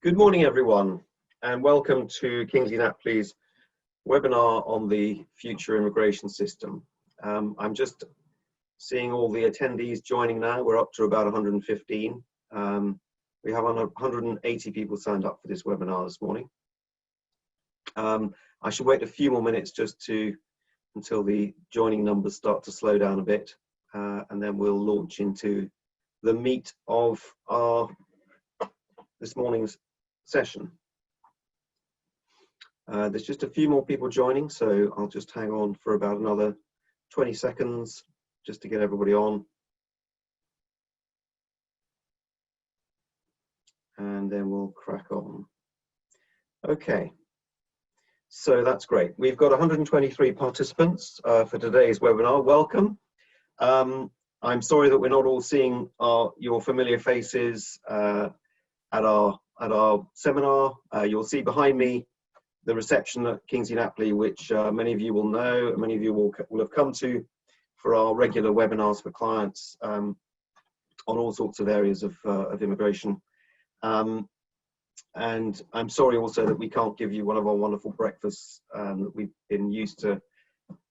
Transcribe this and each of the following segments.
Good morning, everyone, and welcome to Kingsley Napley's webinar on the future immigration system. I'm just seeing all the attendees joining now. We're up to about 115. We have 180 people signed up for this webinar this morning. I should wait a few more minutes until the joining numbers start to slow down a bit, and then we'll launch into the meat of this morning's session. There's just a few more people joining, so I'll just hang on for about another 20 seconds just to get everybody on. And then we'll crack on. Okay, so that's great. We've got 123 participants for today's webinar. Welcome. I'm sorry that we're not all seeing your familiar faces at our seminar. You'll see behind me the reception at Kingsley Napley, which many of you will know, many of you will have come to for our regular webinars for clients on all sorts of areas of immigration. And I'm sorry also that we can't give you one of our wonderful breakfasts that we've been used to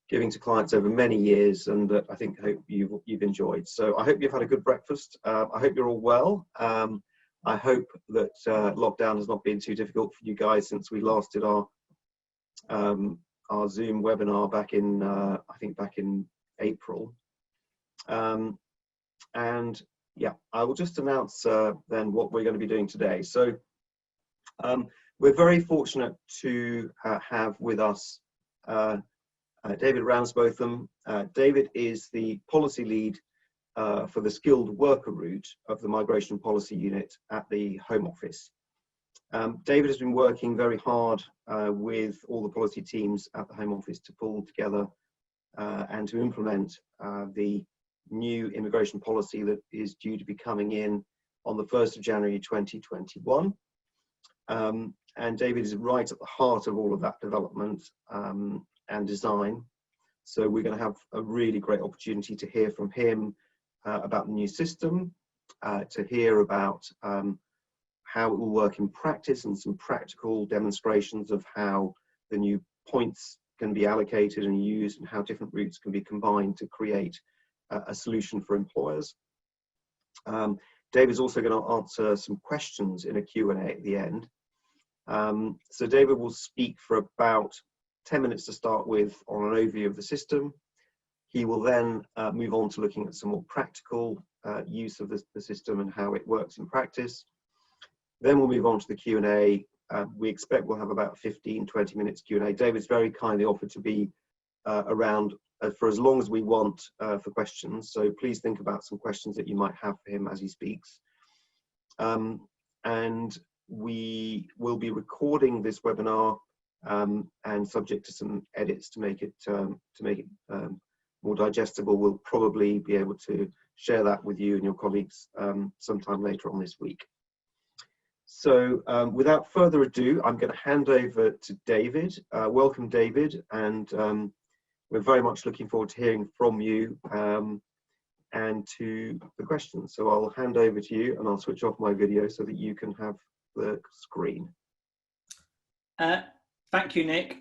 giving to clients over many years, and that I hope you've enjoyed. So I hope you've had a good breakfast. I hope you're all well. I hope that lockdown has not been too difficult for you guys since we last did our Zoom webinar back in, I think back in April. And yeah, I will just announce then what we're going to be doing today. So we're very fortunate to have with us David Ramsbotham. David is the policy lead for the skilled worker route of the Migration Policy Unit at the Home Office. David has been working very hard with all the policy teams at the Home Office to pull together and to implement the new immigration policy that is due to be coming in on the 1st of January 2021. And David is right at the heart of all of that development and design. So we're going to have a really great opportunity to hear from him about the new system, to hear about how it will work in practice and some practical demonstrations of how the new points can be allocated and used and how different routes can be combined to create a solution for employers. David's also going to answer some questions in a Q&A at the end. So David will speak for about 10 minutes to start with on an overview of the system. He will then move on to looking at some more practical use of the system and how it works in practice. Then we'll move on to the Q&A. We expect we'll have about 15-20 minutes Q&A. David's very kindly offered to be around for as long as we want for questions. So please think about some questions that you might have for him as he speaks. And we will be recording this webinar and subject to some edits to make it more digestible. We'll probably be able to share that with you and your colleagues sometime later on this week. So without further ado, I'm going to hand over to David. Welcome, David, and we're very much looking forward to hearing from you and to the questions. So I'll hand over to you and I'll switch off my video so that you can have the screen. Thank you, Nick.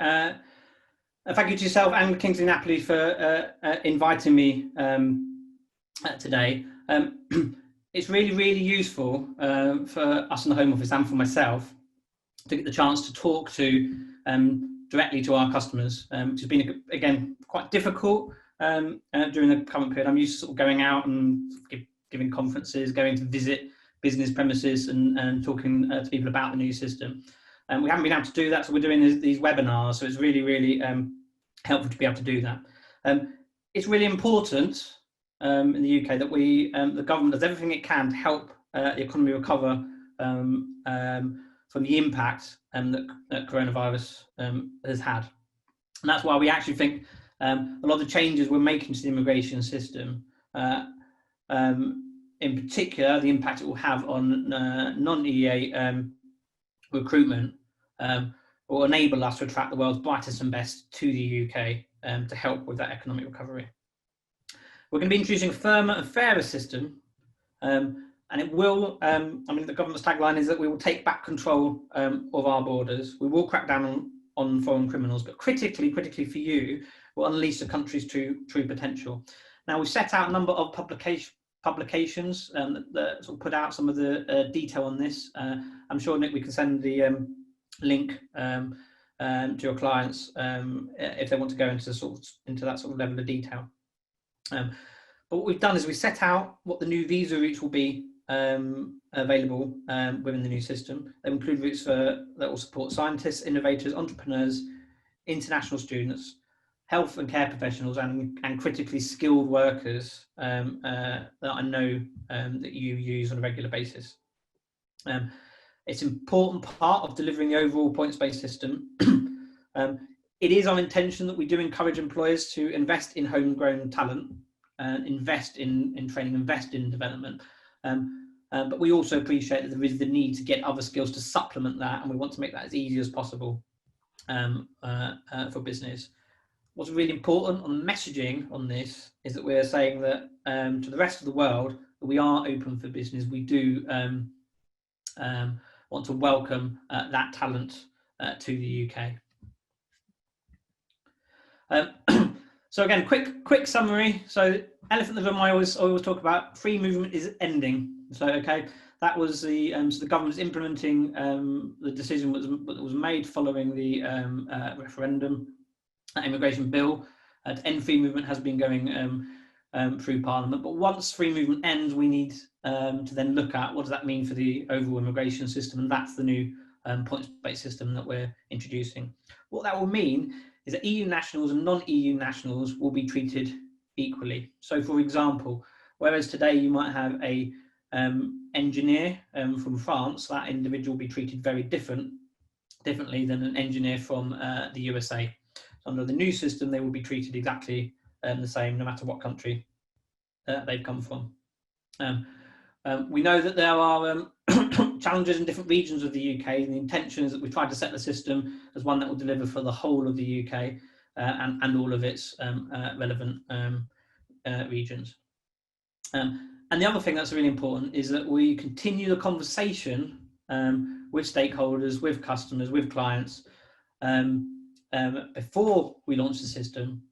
Thank you to yourself and Kingsley Napley for inviting me today. It's really, really useful for us in the Home Office and for myself to get the chance to talk to directly to our customers, which has been, again, quite difficult during the current period. I'm used to sort of going out and giving conferences, going to visit business premises and talking to people about the new system. We haven't been able to do that, so we're doing these webinars, so it's really, really helpful to be able to do that. It's really important in the UK that the government does everything it can to help the economy recover from the impact that coronavirus has had. And that's why we actually think a lot of the changes we're making to the immigration system, in particular the impact it will have on non-EEA recruitment, will enable us to attract the world's brightest and best to the UK to help with that economic recovery. We're going to be introducing a firmer and fairer system And it will, I mean, the government's tagline is that we will take back control of our borders. We will crack down on foreign criminals, but critically for you, will unleash the country's true potential. Now, we've set out a number of publications that sort of put out some of the detail on this. I'm sure, Nick, we can send the link to your clients if they want to go into that sort of level of detail. But what we've done is we set out what the new visa routes will be available within the new system. They include routes that will support scientists, innovators, entrepreneurs, international students, health and care professionals, and critically skilled workers that I know that you use on a regular basis. It's an important part of delivering the overall points-based system. It is our intention that we do encourage employers to invest in homegrown talent, invest in training, invest in development. But we also appreciate that there is the need to get other skills to supplement that, and we want to make that as easy as possible for business. What's really important on the messaging on this is that we're saying that to the rest of the world, that we are open for business. We do want to welcome that talent to the UK. So again, quick summary. So elephant in the room, I always talk about, free movement is ending. So okay, that was the so the government's implementing the decision that was made following the referendum. Immigration bill to end free movement has been going through Parliament, but once free movement ends, we need to then look at what does that mean for the overall immigration system, and that's the new points-based system that we're introducing. What that will mean is that EU nationals and non-EU nationals will be treated equally. So, for example, whereas today you might have a engineer from France, that individual will be treated very differently than an engineer from the USA. Under the new system, they will be treated exactly the same, no matter what country they've come from. We know that there are challenges in different regions of the UK, and the intention is that we try to set the system as one that will deliver for the whole of the UK and all of its relevant regions. And the other thing that's really important is that we continue the conversation with stakeholders, with customers, with clients, before we launch the system,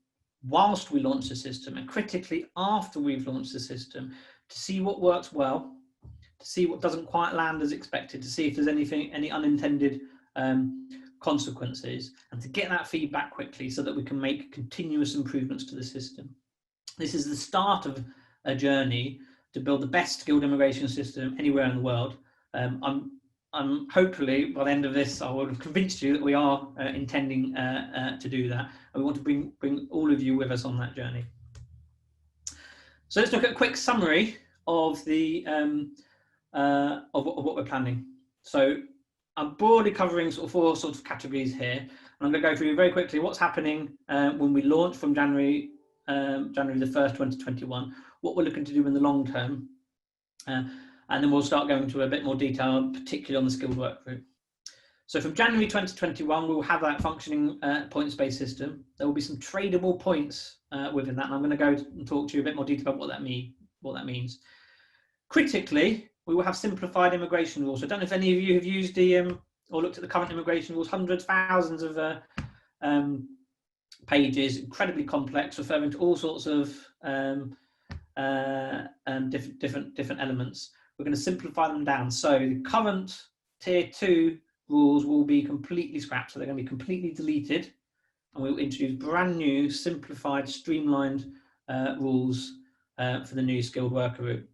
whilst we launch the system, and critically after we've launched the system, to see what works well, to see what doesn't quite land as expected, to see if there's any unintended consequences, and to get that feedback quickly so that we can make continuous improvements to the system. This is the start of a journey to build the best skilled immigration system anywhere in the world. I'm hopefully by the end of this, I will have convinced you that we are intending to do that, and we want to bring all of you with us on that journey. So let's look at a quick summary of the of what we're planning. So I'm broadly covering sort of four sorts of categories here, and I'm going to go through very quickly what's happening when we launch from January the 1st, 2021, what we're looking to do in the long term. And then we'll start going into a bit more detail, particularly on the skilled work route. So from January 2021, we'll have that functioning points-based system. There will be some tradable points within that, and I'm going to go and talk to you a bit more detail about what that means. Critically, we will have simplified immigration rules. So I don't know if any of you have used the or looked at the current immigration rules, hundreds, thousands of pages, incredibly complex, referring to all sorts of different elements. We're going to simplify them down. So the current tier 2 rules will be completely scrapped. So they're going to be completely deleted. And we'll introduce brand new, simplified, streamlined rules for the new skilled worker route.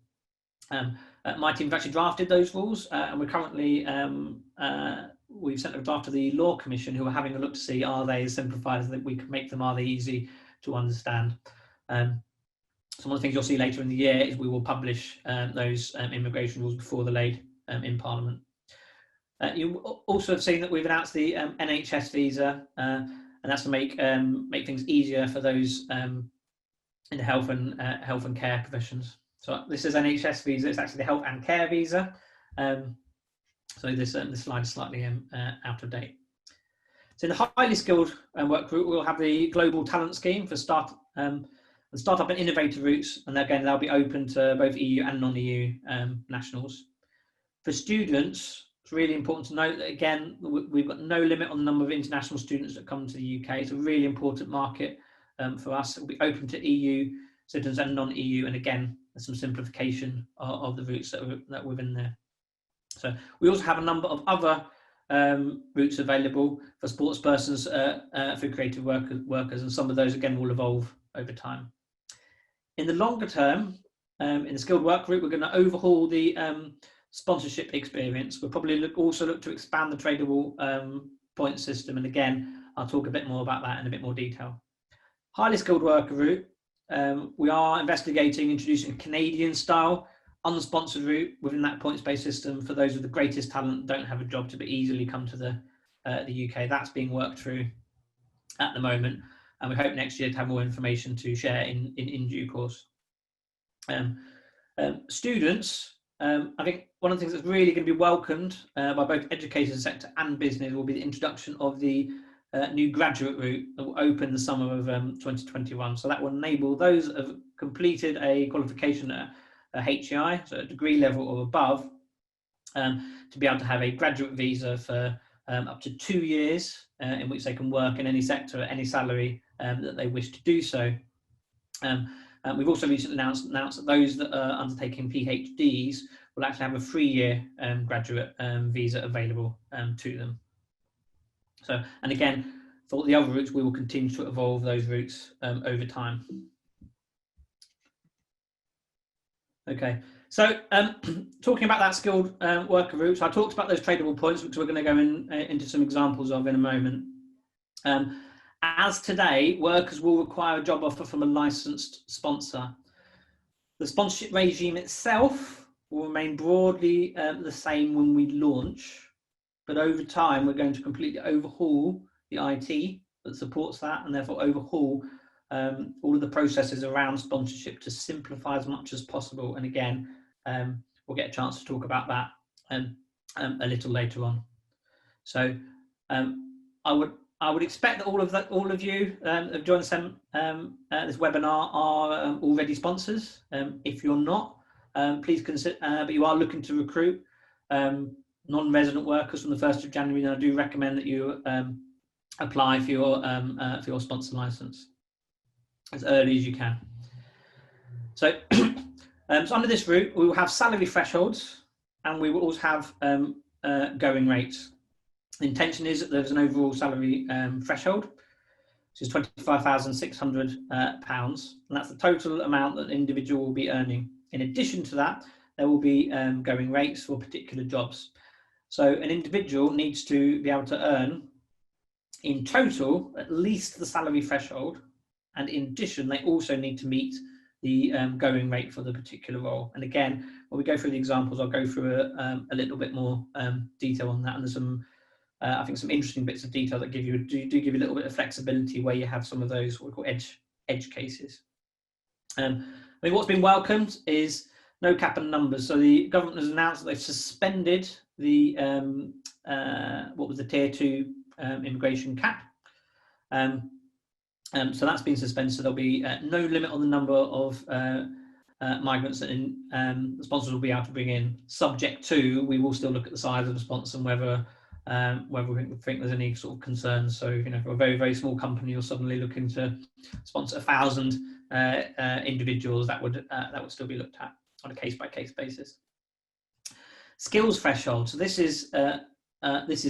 My team have actually drafted those rules, and we're currently, we've sent a draft to the Law Commission, who are having a look to see, are they as simplified as that we can make them, are they easy to understand? So one of the things you'll see later in the year is we will publish those immigration rules before they're laid in Parliament. You also have seen that we've announced the NHS visa, and that's to make things easier for those in the health and care professions. So this is NHS visa. It's actually the health and care visa. So this slide is slightly out of date. So in the highly skilled work group, we'll have the global talent scheme for start. The startup and innovator routes, and again, they'll be open to both EU and non-EU nationals. For students, it's really important to note that, again, we've got no limit on the number of international students that come to the UK. It's a really important market for us. It will be open to EU citizens and non-EU, and again, there's some simplification of the routes that are within there. So we also have a number of other routes available for sports persons, for creative workers, and some of those, again, will evolve over time. In the longer term, in the skilled work route, we're going to overhaul the sponsorship experience. We'll probably also look to expand the tradable point system, and again, I'll talk a bit more about that in a bit more detail. Highly skilled worker route, we are investigating introducing a Canadian-style unsponsored route within that points-based system for those with the greatest talent that don't have a job to easily come to the UK. That's being worked through at the moment, and we hope next year to have more information to share in due course. Students, I think one of the things that's really going to be welcomed by both education sector and business will be the introduction of the new graduate route that will open the summer of 2021. So that will enable those that have completed a qualification at a HEI, so a degree level or above, to be able to have a graduate visa for up to 2 years in which they can work in any sector at any salary that they wish to do so. We've also recently announced that those that are undertaking PhDs will actually have a 3-year graduate visa available to them. So, and again, for the other routes, we will continue to evolve those routes over time. Okay, so talking about that skilled worker route, so I talked about those tradable points, which we're going to go into some examples of in a moment. As today, workers will require a job offer from a licensed sponsor. The sponsorship regime itself will remain broadly the same when we launch, but over time, we're going to completely overhaul the IT that supports that, and therefore overhaul all of the processes around sponsorship to simplify as much as possible. And again, we'll get a chance to talk about that a little later on. So I would expect that all of you have joined this webinar are already sponsors. If you're not, please consider, but you are looking to recruit non-resident workers from the 1st of January, then I do recommend that you apply for your sponsor license as early as you can. So, so under this route, we will have salary thresholds, and we will also have going rates. The intention is that there's an overall salary threshold, which is £25,600, and that's the total amount that an individual will be earning. In addition to that, there will be going rates for particular jobs. So an individual needs to be able to earn in total at least the salary threshold, and in addition, they also need to meet the going rate for the particular role. And again, when we go through the examples, I'll go through a little bit more detail on that. And there's some, I think, some interesting bits of detail that do give you a little bit of flexibility where you have some of those what we call edge cases. I mean, what's been welcomed is no cap and numbers. So the government has announced that they've suspended the what was the tier 2 immigration cap. So that's been suspended, so there'll be no limit on the number of migrants that the sponsors will be able to bring in, subject to, we will still look at the size of the sponsor and whether we think there's any sort of concerns. So, you know, for a very, very small company, you're suddenly looking to sponsor 1,000 individuals, that would still be looked at on a case-by-case basis. Skills threshold, so this is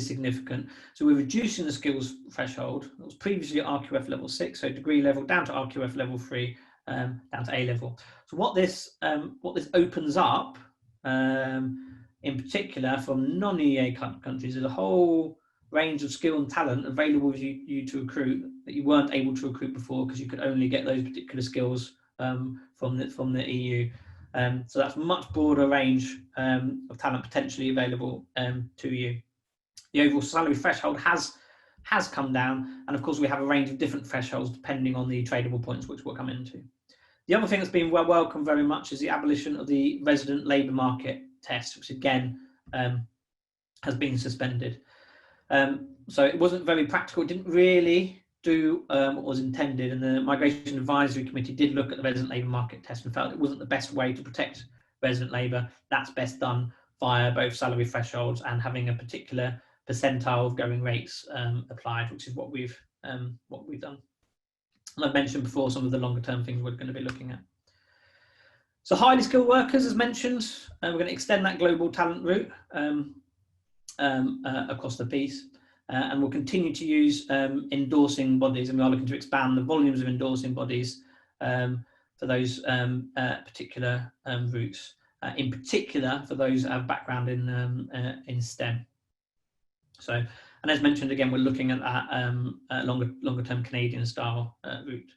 significant. So we're reducing the skills threshold. It was previously at RQF level 6, so degree level, down to RQF level 3, down to A level. So what this opens up, in particular from non-EEA countries, is a whole range of skill and talent available for you to recruit that you weren't able to recruit before because you could only get those particular skills from the EU. So that's a much broader range of talent potentially available to you. The overall salary threshold has come down, and of course we have a range of different thresholds depending on the tradable points, which we'll come into. The other thing that's been welcomed very much is the abolition of the resident labour market test, which again has been suspended. So it wasn't very practical. It didn't really do what was intended, and the Migration Advisory Committee did look at the resident labour market test and felt it wasn't the best way to protect resident labour. That's best done via both salary thresholds and having a particular percentile of going rates applied, which is what we've done. And I've mentioned before some of the longer term things we're going to be looking at. So highly skilled workers, as mentioned, we're going to extend that global talent route across the piece. And we'll continue to use endorsing bodies, and we are looking to expand the volumes of endorsing bodies for those particular routes, in particular for those that have background in STEM. So, and as mentioned again, we're looking at that longer term Canadian style route.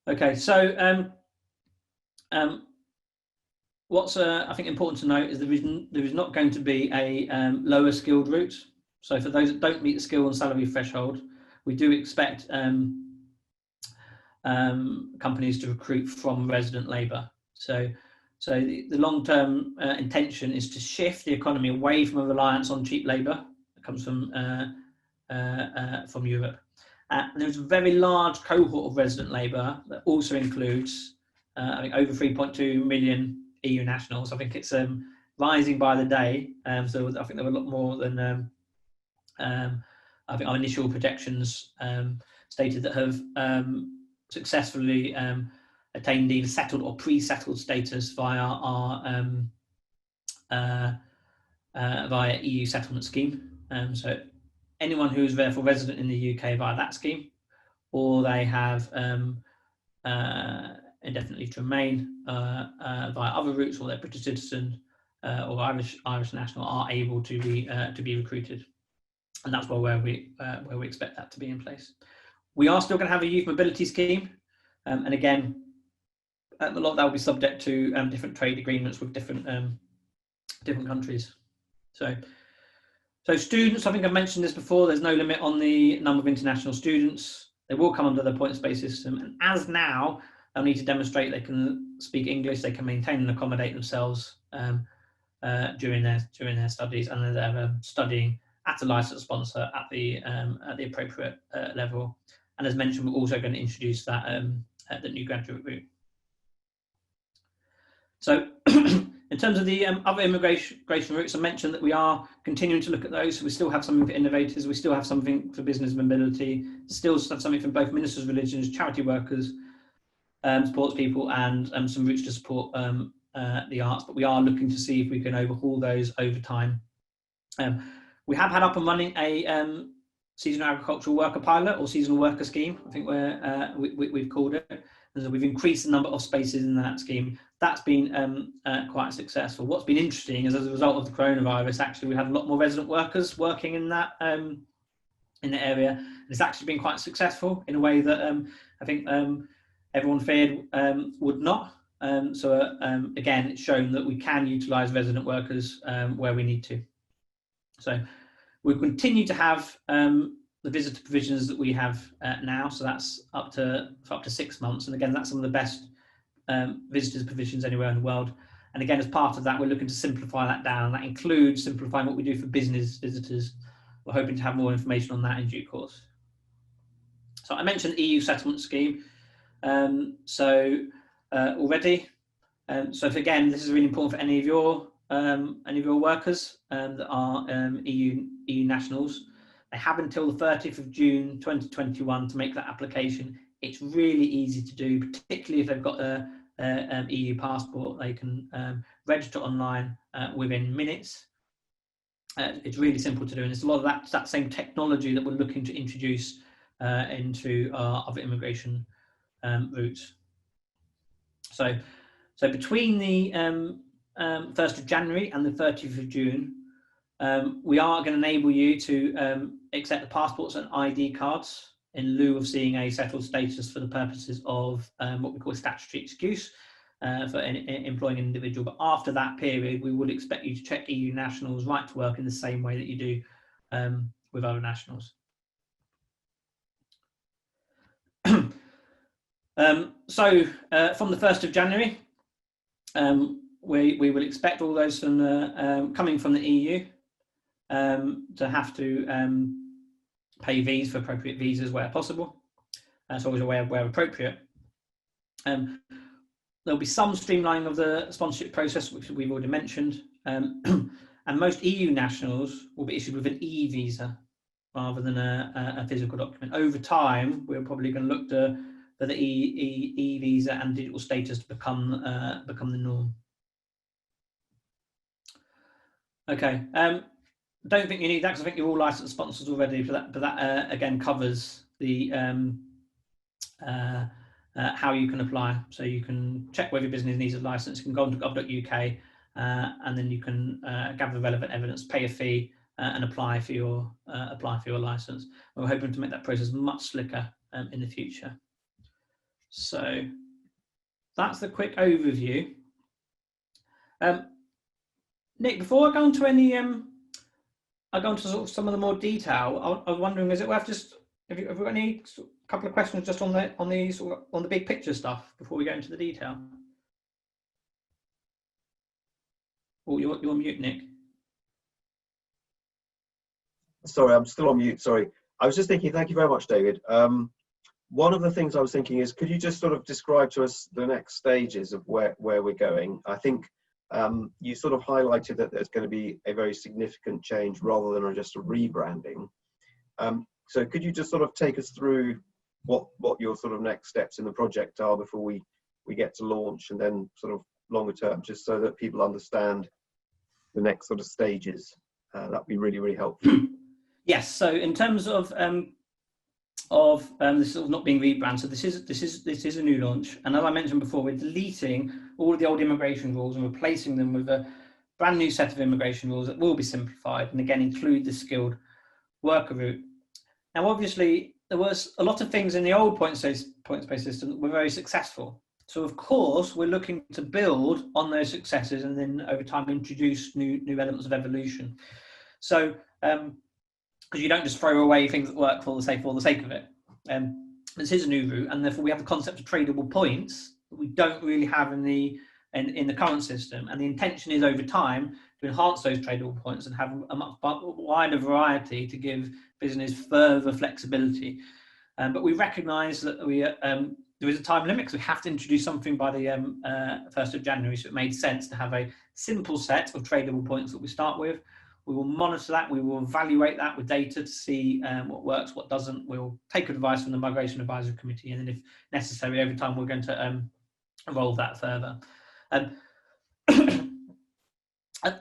Okay, so what's I think important to note is there is not going to be a lower skilled route. So for those that don't meet the skill and salary threshold, we do expect companies to recruit from resident labour. So the long-term intention is to shift the economy away from a reliance on cheap labour that comes from Europe. There's a very large cohort of resident labour that also includes, I think, over 3.2 million EU nationals. I think it's rising by the day. So I think there were a lot more than I think our initial projections stated that have successfully attained either settled or pre-settled status via our via EU settlement scheme. So anyone who is therefore resident in the UK via that scheme, or they have indefinitely to remain via other routes, or they're British citizen or Irish national, are able to be recruited, and that's where we expect that to be in place. We are still going to have a youth mobility scheme, and again, a lot of that will be subject to different trade agreements with different countries. So students, I think I've mentioned this before, there's no limit on the number of international students. They will come under the points-based system, and as now, they'll need to demonstrate they can speak English, they can maintain and accommodate themselves during their studies, and they're studying at a licensed sponsor at the appropriate level. And as mentioned, we're also going to introduce that the new graduate route. So in terms of the other immigration routes, I mentioned that we are continuing to look at those. So we still have something for innovators, we still have something for business mobility, still have something for both ministers of religions, charity workers, sports people, and some routes to support the arts. But we are looking to see if we can overhaul those over time. We have had up and running a seasonal agricultural worker pilot, or seasonal worker scheme, I think we've called it. And so we've increased the number of spaces in that scheme. That's been quite successful. What's been interesting is, as a result of the coronavirus, actually we had a lot more resident workers working in that in the area. And it's actually been quite successful in a way that I think everyone feared would not. Again, it's shown that we can utilise resident workers where we need to. So we'll continue to have the visitor provisions that we have now, so that's up to 6 months, and again that's some of the best visitors provisions anywhere in the world. And again, as part of that, we're looking to simplify that down. That includes simplifying what we do for business visitors. We're hoping to have more information on that in due course. So I mentioned the EU settlement scheme already. So again, this is really important for any of your workers that are EU nationals. They have until the 30th of June 2021 to make that application. It's really easy to do, particularly if they've got a EU passport. They can register online within minutes. It's really simple to do, and it's a lot of that same technology that we're looking to introduce into our other immigration routes. So between the 1st of January and the 30th of June, we are going to enable you to accept the passports and ID cards in lieu of seeing a settled status for the purposes of what we call a statutory excuse for employing an individual. But after that period, we would expect you to check EU nationals' right to work in the same way that you do with other nationals. From the 1st of January, we will expect all those from coming from the EU to have to pay fees for appropriate visas where possible. That's always aware of where appropriate. There'll be some streamlining of the sponsorship process, which we've already mentioned. And most EU nationals will be issued with an e-visa rather than a physical document. Over time, we're probably going to look for the e-visa and digital status to become the norm. Okay. Don't think you need that because I think you're all licensed sponsors already. But that again covers the how you can apply. So you can check whether your business needs a license. You can go on to gov.uk and then you can gather relevant evidence, pay a fee, and apply for your license. We're hoping to make that process much slicker in the future. So that's the quick overview. Nick, before I go into any, I go into sort of some of the more detail. I was wondering, is it worth just have you got any couple of questions just on the big picture stuff before we go into the detail? Oh, you're on mute, Nick. Sorry, I'm still on mute. Sorry, I was just thinking. Thank you very much, David. One of the things I was thinking is, could you just sort of describe to us the next stages of where we're going? I think you sort of highlighted that there's going to be a very significant change rather than just a rebranding. So could you just sort of take us through what your sort of next steps in the project are before we get to launch, and then sort of longer term, just so that people understand the next sort of stages? That'd be really, really helpful. Yes. So in terms of this sort of not being rebranded, so this is a new launch, and as I mentioned before, we're deleting all of the old immigration rules and replacing them with a brand new set of immigration rules that will be simplified and again include the skilled worker route. Now, obviously, there was a lot of things in the old points-based system that were very successful. So, of course, we're looking to build on those successes and then over time introduce new elements of evolution. So, because you don't just throw away things that work for the sake of it. This is a new route, and therefore we have the concept of tradable points that we don't really have in the current system. And the intention is over time to enhance those tradable points and have a much wider variety to give business further flexibility. But we recognise that there is a time limit because we have to introduce something by the 1st of January. So it made sense to have a simple set of tradable points that we start with. We will monitor that. We will evaluate that with data to see what works, what doesn't. We'll take advice from the Migration Advisory Committee, and then if necessary, over time, we're going to evolve that further.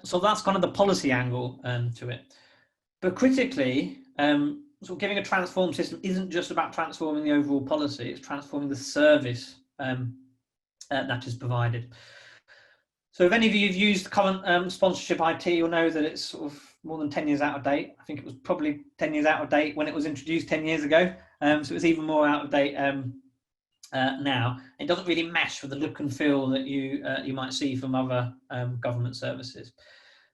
So that's kind of the policy angle to it. But critically, so giving a transformed system isn't just about transforming the overall policy, it's transforming the service that is provided. So if any of you have used current sponsorship IT, you'll know that it's sort of more than 10 years out of date. I think it was probably 10 years out of date when it was introduced 10 years ago. So it's even more out of date now. It doesn't really mesh with the look and feel that you might see from other government services.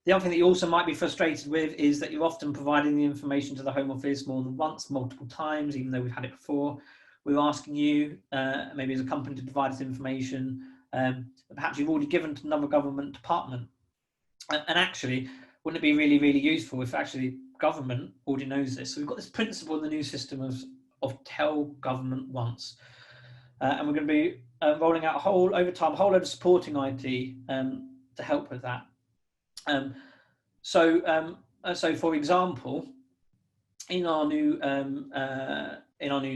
The other thing that you also might be frustrated with is that you're often providing the information to the Home Office more than once, multiple times, even though we've had it before. We're asking you, maybe as a company, to provide this information that perhaps you've already given to another government department. And actually, wouldn't it be really, really useful if actually government already knows this? So we've got this principle in the new system of tell government once. And we're going to be rolling out over time a whole load of supporting IT to help with that. So for example, in our new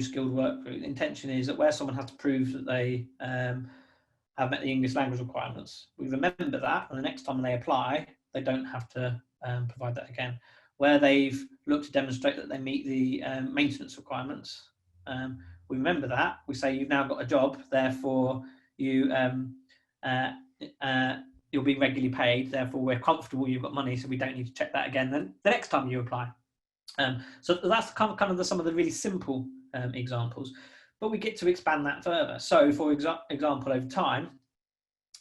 skilled work group, the intention is that where someone has to prove that they have met the English language requirements, we remember that, and the next time they apply, they don't have to provide that again. Where they've looked to demonstrate that they meet the maintenance requirements, we remember that. We say you've now got a job, therefore you'll be regularly paid. Therefore, we're comfortable you've got money, so we don't need to check that again. Then the next time you apply. So that's kind of some of the really simple examples. But we get to expand that further. So, for example, over time,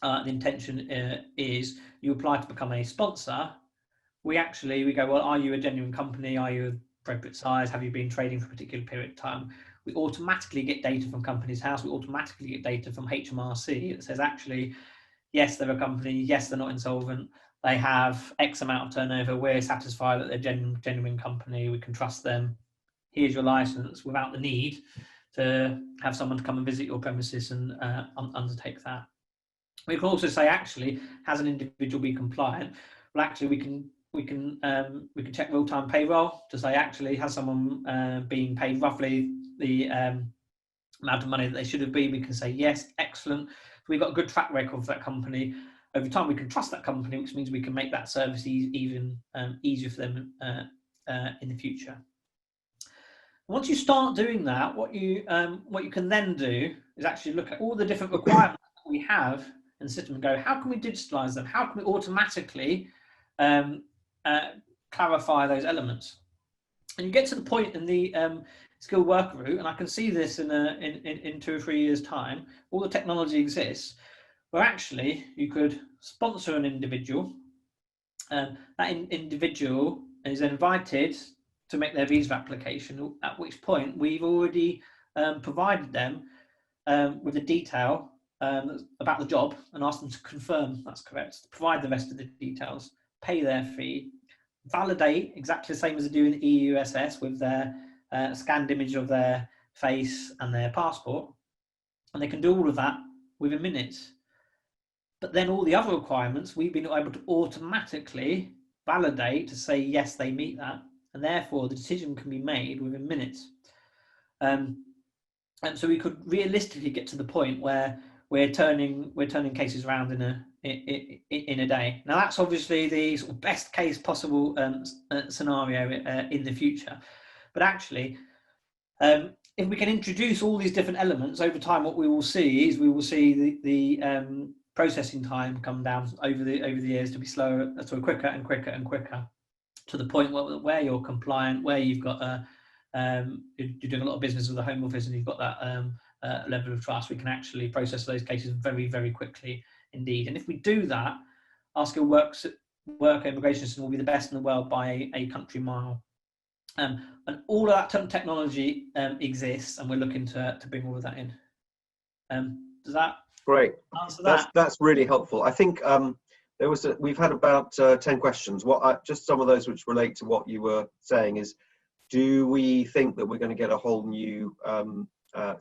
the intention is you apply to become a sponsor. We go, well, are you a genuine company? Are you appropriate size? Have you been trading for a particular period of time? We automatically get data from Companies House. We automatically get data from HMRC that says, actually, yes, they're a company. Yes, they're not insolvent. They have X amount of turnover. We're satisfied that they're a genuine company. We can trust them. here's your license, without the need to have someone to come and visit your premises and undertake that. We can also say, actually, has an individual been compliant? Well, actually, we can check real-time payroll to say, actually, has someone been paid roughly the amount of money that they should have been? We can say yes, excellent. So we've got a good track record for that company. Over time, we can trust that company, which means we can make that service even easier for them in the future. Once you start doing that, what you can then do is actually look at all the different requirements that we have in the system and go, how can we digitalize them? How can we automatically clarify those elements? And you get to the point in the skilled worker route, and I can see this in 2 or 3 years' time, all the technology exists, where actually you could sponsor an individual. That individual is invited to make their visa application, at which point we've already provided them with the detail about the job and asked them to confirm that's correct, provide the rest of the details, pay their fee, validate exactly the same as they do in the EUSS with their scanned image of their face and their passport, and they can do all of that within minutes. But then all the other requirements we've been able to automatically validate to say yes, they meet that, and therefore the decision can be made within minutes. And so we could realistically get to the point where we're turning cases around in a day. Now that's obviously the sort of best case possible scenario in the future. But actually, if we can introduce all these different elements over time, what we will see is the processing time come down over the years to be slower, so quicker and quicker and quicker, to the point where you're compliant, where you've got you're doing a lot of business with the Home Office and you've got that level of trust. We can actually process those cases very, very quickly indeed. And if we do that, our skilled worker immigration system will be the best in the world by a country mile. And all of that technology exists, and we're looking to bring all of that in. Does that great answer that? That's really helpful. I think we've had about 10 questions. Just some of those which relate to what you were saying is, do we think that we're going to get a whole new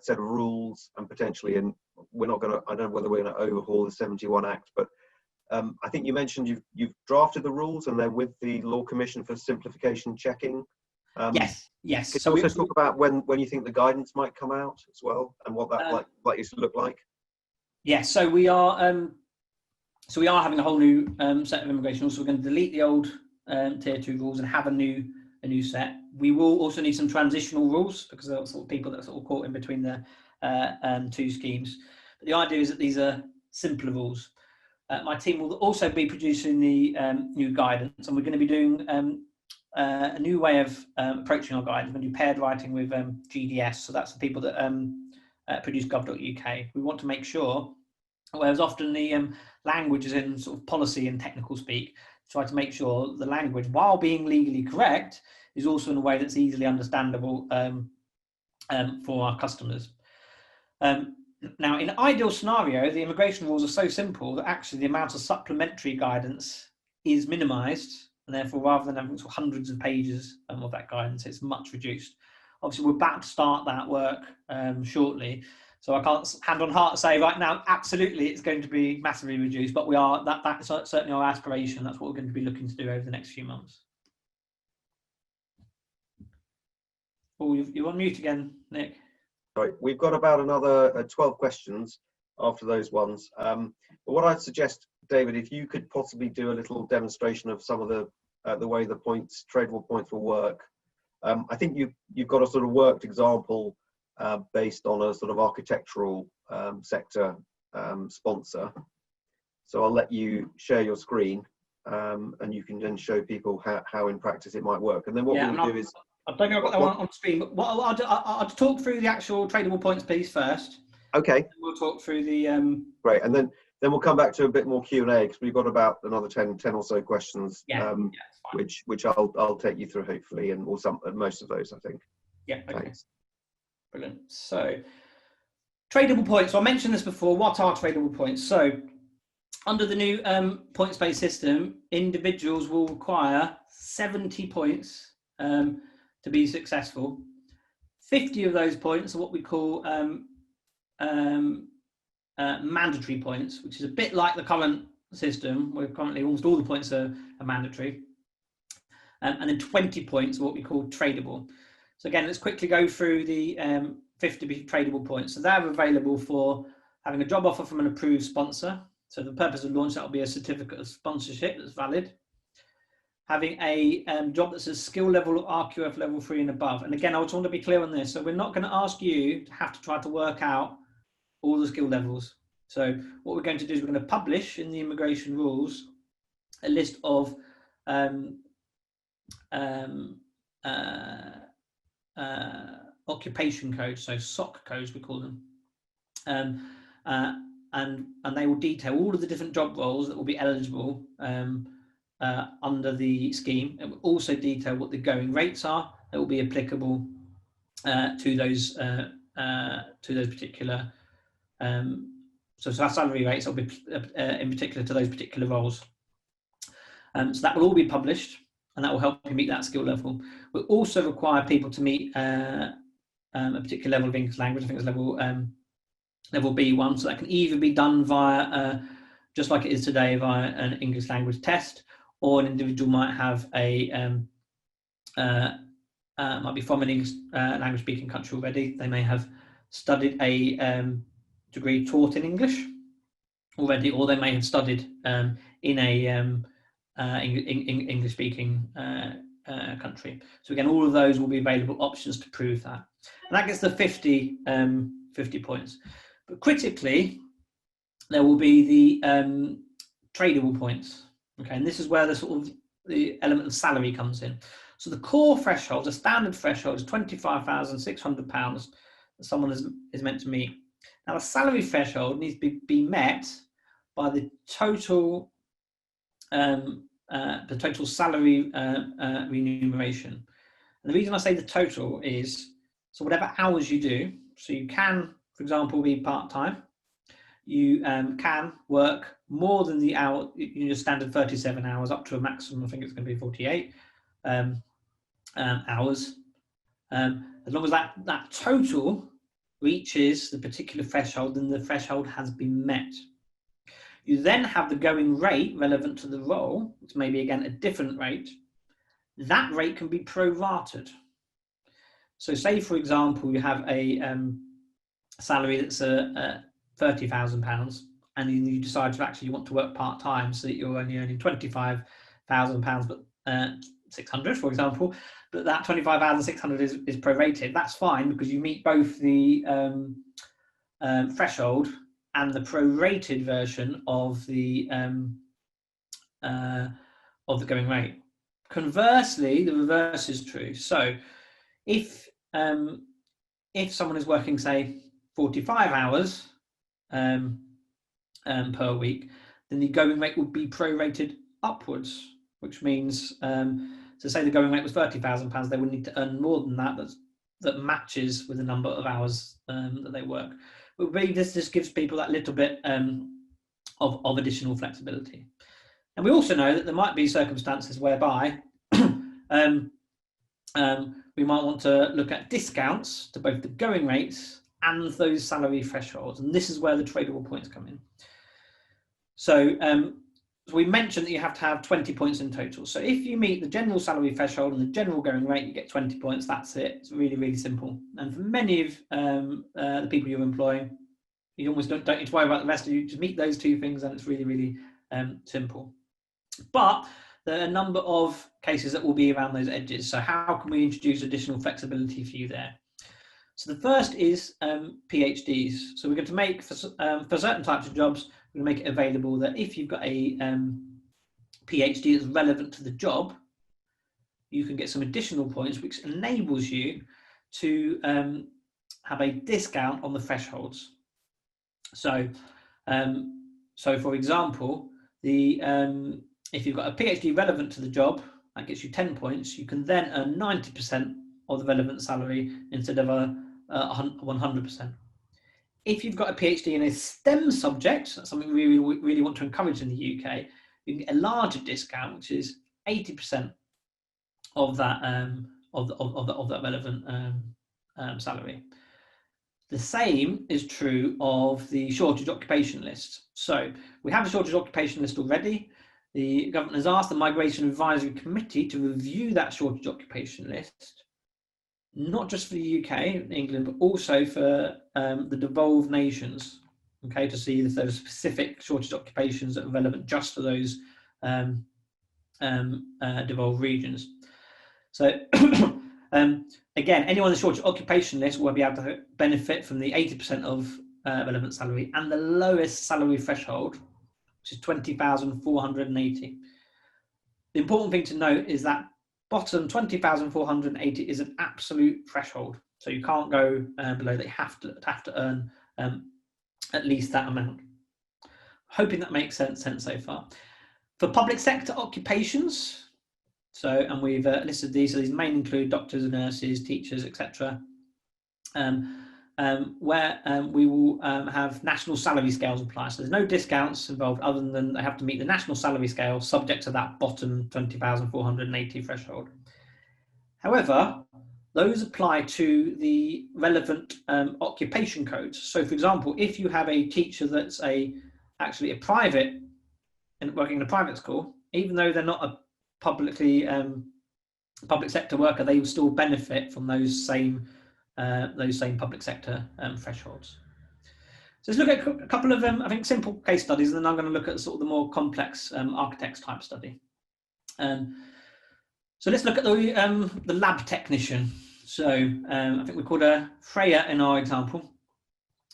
set of rules, and potentially, and we're not going to, I don't know whether we're going to overhaul the 71 Act, but I think you mentioned you've drafted the rules and they're with the Law Commission for Simplification checking. Yes. Can you also talk about when you think the guidance might come out as well, and what that likely to look like? Yes, so we are having a whole new set of immigration rules. So we're going to delete the old Tier 2 rules and have a new set. We will also need some transitional rules because there are sort of people that are sort of caught in between the two schemes. But the idea is that these are simpler rules. My team will also be producing the new guidance, and we're going to be doing a new way of approaching our guidance. We're going to do paired writing with GDS, so that's the people that produce gov.uk. We want to make sure, whereas often the language is in sort of policy and technical speak, try to make sure the language, while being legally correct, is also in a way that's easily understandable for our customers. Now, in an ideal scenario, the immigration rules are so simple that actually the amount of supplementary guidance is minimised, and therefore, rather than having hundreds of pages of that guidance, it's much reduced. Obviously, we're about to start that work shortly, so I can't hand on heart say right now, absolutely, it's going to be massively reduced, but we are, that's certainly our aspiration. That's what we're going to be looking to do over the next few months. Oh, you're on mute again, Nick. Sorry, we've got about another 12 questions after those ones. But what I'd suggest, David, if you could possibly do a little demonstration of some of the way the tradable points will work. I think you've got a sort of worked example based on a sort of architectural sector sponsor. So I'll let you share your screen and you can then show people how in practice it might work. And then what we'll do is, I don't think I've got that one on screen, but I'll talk through the actual tradable points piece first. Okay. We'll talk through the great, and then we'll come back to a bit more Q&A because we've got about another 10 or so questions. Which I'll take you through hopefully, and or most of those I think. Yeah. Okay. Thanks. Brilliant. So tradable points. So I mentioned this before. What are tradable points? So under the new points-based system, individuals will require 70 points to be successful. 50 of those points are what we call mandatory points, which is a bit like the current system, where currently almost all the points are mandatory. And then 20 points are what we call tradable. So again, let's quickly go through the 50 tradable points. So they're available for having a job offer from an approved sponsor. So the purpose of launch, that will be a certificate of sponsorship that's valid. Having a job that's a skill level RQF level 3 and above. And again, I just want to be clear on this. So we're not going to ask you to have to try to work out all the skill levels. So what we're going to do is we're going to publish in the immigration rules a list of occupation codes, so SOC codes we call them, and they will detail all of the different job roles that will be eligible under the scheme. It will also detail what the going rates are that will be applicable to those particular. So our salary rates will be in particular to those particular roles. So that will all be published, and that will help you meet that skill level. We'll also require people to meet a particular level of English language. I think it's level B1. So that can either be done via, just like it is today, via an English language test, or an individual might have might be from an English language speaking country already. They may have studied a degree taught in English already, or they may have studied in a English speaking country. So again, all of those will be available options to prove that. And that gets the 50 points. But critically, there will be the tradable points. Okay, and this is where the element of salary comes in. So the core threshold, the standard threshold, is £25,600 that someone is meant to meet. Now, the salary threshold needs to be met by the total salary remuneration. And the reason I say the total is, so whatever hours you do, so you can, for example, be part-time, you can work more than the hour, your standard 37 hours, up to a maximum, I think it's going to be 48 hours. As long as that total reaches the particular threshold, then the threshold has been met. You then have the going rate relevant to the role, which may be, again, a different rate. That rate can be prorated. So say, for example, you have a salary that's £30,000, and you decide to actually want to work part-time, so that you're only earning £25,000, but 600, for example, but that 25,600 is prorated. That's fine, because you meet both the threshold and the prorated version of the going rate. Conversely, the reverse is true. So if someone is working, say, 45 hours per week, then the going rate would be prorated upwards, which means, so say the going rate was £30,000, they would need to earn more than that matches with the number of hours that they work. But this just gives people that little bit of additional flexibility. And we also know that there might be circumstances whereby we might want to look at discounts to both the going rates and those salary thresholds. And this is where the tradable points come in. So we mentioned that you have to have 20 points in total. So if you meet the general salary threshold and the general going rate, you get 20 points. That's it. It's really, really simple. And for many of the people you're employing, you almost don't need to worry about the rest. You just meet those two things, and it's really, really simple. But there are a number of cases that will be around those edges. So how can we introduce additional flexibility for you there? So the first is PhDs. So we're going to make, for certain types of jobs, we're going to make it available that if you've got a PhD that's relevant to the job, you can get some additional points, which enables you to have a discount on the thresholds. So, for example, if you've got a PhD relevant to the job, that gets you 10 points. You can then earn 90% of the relevant salary instead of 100%. If you've got a PhD in a STEM subject, that's something we really want to encourage in the UK, you can get a larger discount, which is 80% of that of that relevant salary. The same is true of the shortage occupation list. So we have a shortage occupation list already. The government has asked the Migration Advisory Committee to review that shortage occupation list, not just for the UK, England, but also for the devolved nations, okay, to see if there are specific shortage occupations that are relevant just for those devolved regions. So again, anyone on the shortage occupation list will be able to benefit from the 80% of relevant salary and the lowest salary threshold, which is 20,480. The important thing to note is that bottom 20,480 is an absolute threshold, so you can't go below that. You have to earn at least that amount. Hoping that makes sense so far. For public sector occupations, and we've listed these, so these may include doctors, nurses, teachers, etc., where we will have national salary scales apply. So there's no discounts involved other than they have to meet the national salary scale subject to that bottom 20,480 threshold. However, those apply to the relevant occupation codes. So for example, if you have a teacher that's actually a private and working in a private school, even though they're not a public sector worker, they will still benefit from those same public sector thresholds. So let's look at a couple of I think simple case studies, and then I'm going to look at sort of the more complex architects type study. So let's look at the lab technician. So I think we called her Freya in our example.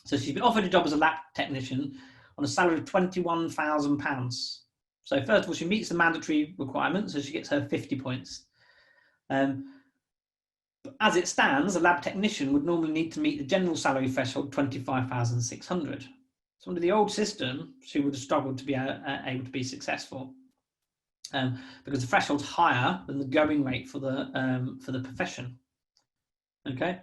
So she's been offered a job as a lab technician on a salary of £21,000. So first of all, she meets the mandatory requirements, so she gets her 50 points. But as it stands, a lab technician would normally need to meet the general salary threshold, 25,600. So under the old system, she would have struggled to be able to be successful because the threshold's higher than the going rate for the profession. Okay,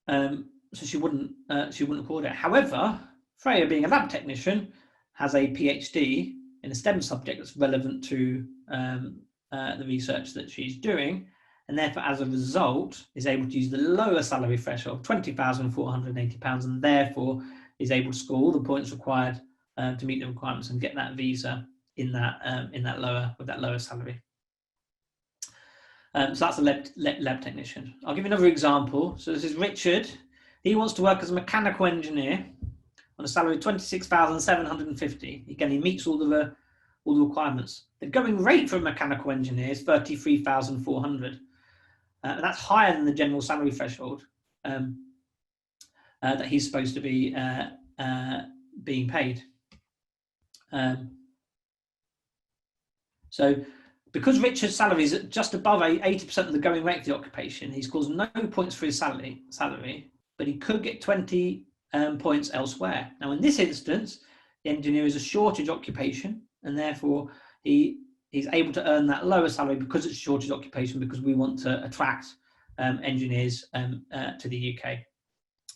so she wouldn't afford it. However, Freya, being a lab technician, has a PhD in a STEM subject that's relevant to the research that she's doing, and therefore, as a result, is able to use the lower salary threshold, £20,480, and therefore is able to score all the points required to meet the requirements and get that visa with that lower salary. So that's a lab technician. I'll give you another example. So this is Richard. He wants to work as a mechanical engineer on a salary of 26,750. Again, he meets all the requirements. The going rate for a mechanical engineer is 33,400. And that's higher than the general salary threshold that he's supposed to be being paid. So because Richard's salary is just above 80% of the going rate for the occupation, he scores no points for his salary, but he could get 20 points elsewhere. Now, in this instance, the engineer is a shortage occupation, and therefore he's able to earn that lower salary because it's a shortage occupation, because we want to attract engineers to the UK.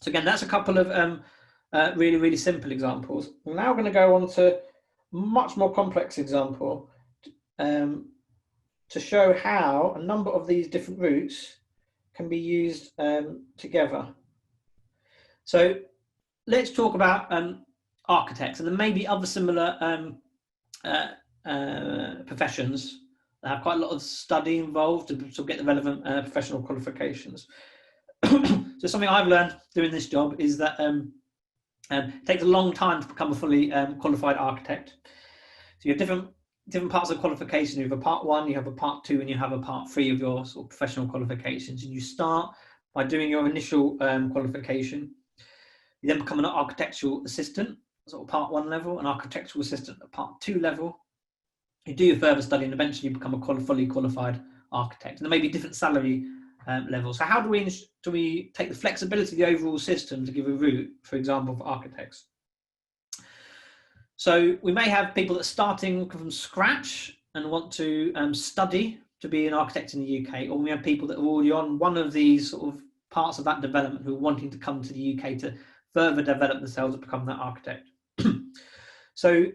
So again, that's a couple of really, really simple examples. We're now going to go on to a much more complex example to show how a number of these different routes can be used together. So let's talk about architects, and there may be other similar professions that have quite a lot of study involved to get the relevant professional qualifications. So something I've learned doing this job is that it takes a long time to become a fully qualified architect. So you have different parts of qualification. You have a part 1, you have a part 2, and you have a part 3 of your sort of professional qualifications. And you start by doing your initial qualification. You then become an architectural assistant, sort of part 1 level, an architectural assistant at part 2 level. You do your further study, and eventually you become a fully qualified architect. And there may be different salary levels. So how do we take the flexibility of the overall system to give a route, for example, for architects? So we may have people that are starting from scratch and want to study to be an architect in the UK, or we have people that are already on one of these sort of parts of that development who are wanting to come to the UK to further develop themselves and become that architect. So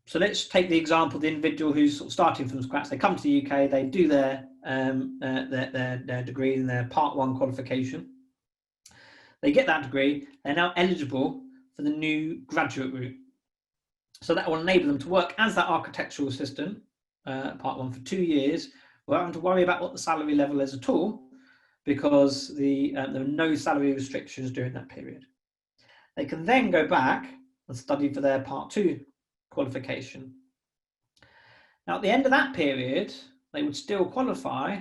So let's take the example of the individual who's sort of starting from scratch. They come to the UK, they do their degree in their Part 1 qualification. They get that degree, they're now eligible for the new graduate route. So that will enable them to work as that architectural assistant, Part 1, for 2 years, without having to worry about what the salary level is at all, because there are no salary restrictions during that period. They can then go back and study for their Part 2 qualification. Now, at the end of that period, they would still qualify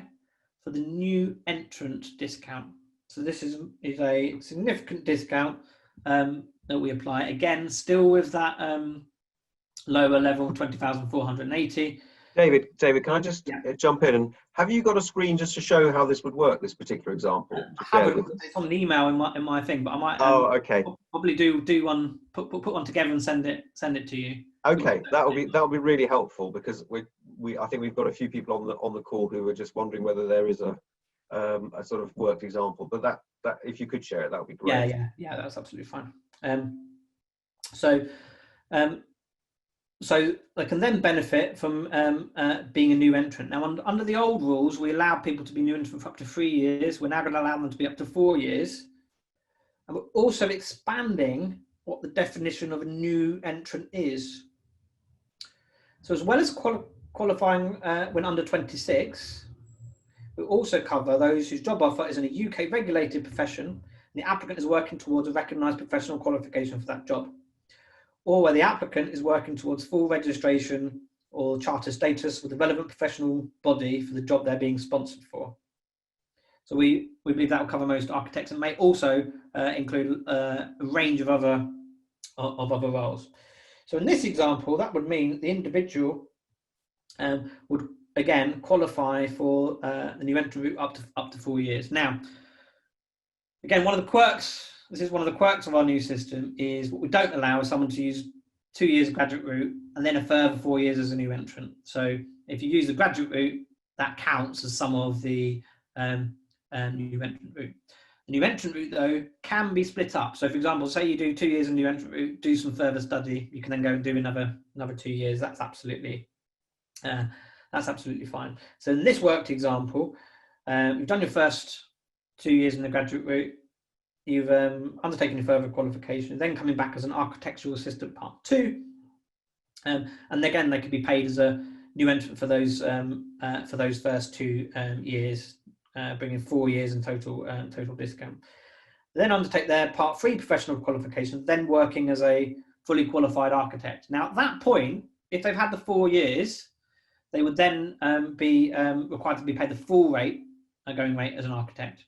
for the new entrant discount. So this is a significant discount that we apply. Again, still with that lower level, 20,480. David, can I just jump in? And have you got a screen just to show how this would work, this particular example? I haven't. It's on an email in my thing, but I might. Okay. Probably do one. Put one together and send it to you. Okay, that will be really helpful, because I think we've got a few people on the call who are just wondering whether there is a sort of worked example. But that if you could share it, that would be great. Yeah, that's absolutely fine. So they can then benefit from being a new entrant. Now, under the old rules, we allowed people to be new entrant for up to 3 years. We're now going to allow them to be up to 4 years. And we're also expanding what the definition of a new entrant is. So as well as qualifying when under 26, we also cover those whose job offer is in a UK regulated profession and the applicant is working towards a recognised professional qualification for that job, or where the applicant is working towards full registration or charter status with the relevant professional body for the job they're being sponsored for. So we believe that will cover most architects and may also include a range of other roles. So in this example, that would mean the individual would again qualify for the new entrant route up to 4 years. Now, again, one of the quirks of our new system is what we don't allow is someone to use 2 years of graduate route and then a further 4 years as a new entrant. So if you use the graduate route, that counts as some of the new entrant route. The new entrant route, though, can be split up. So, for example, say you do 2 years in new entrant route, do some further study, you can then go and do another 2 years. That's absolutely fine. So in this worked example, you've done your first 2 years in the graduate route, you've undertaken your further qualification, then coming back as an architectural assistant Part 2, and again they could be paid as a new entrant for those first 2 years, bringing 4 years in total discount. Then undertake their Part 3 professional qualification, then working as a fully qualified architect. Now at that point, if they've had the 4 years, they would then be required to be paid the full rate, going rate as an architect.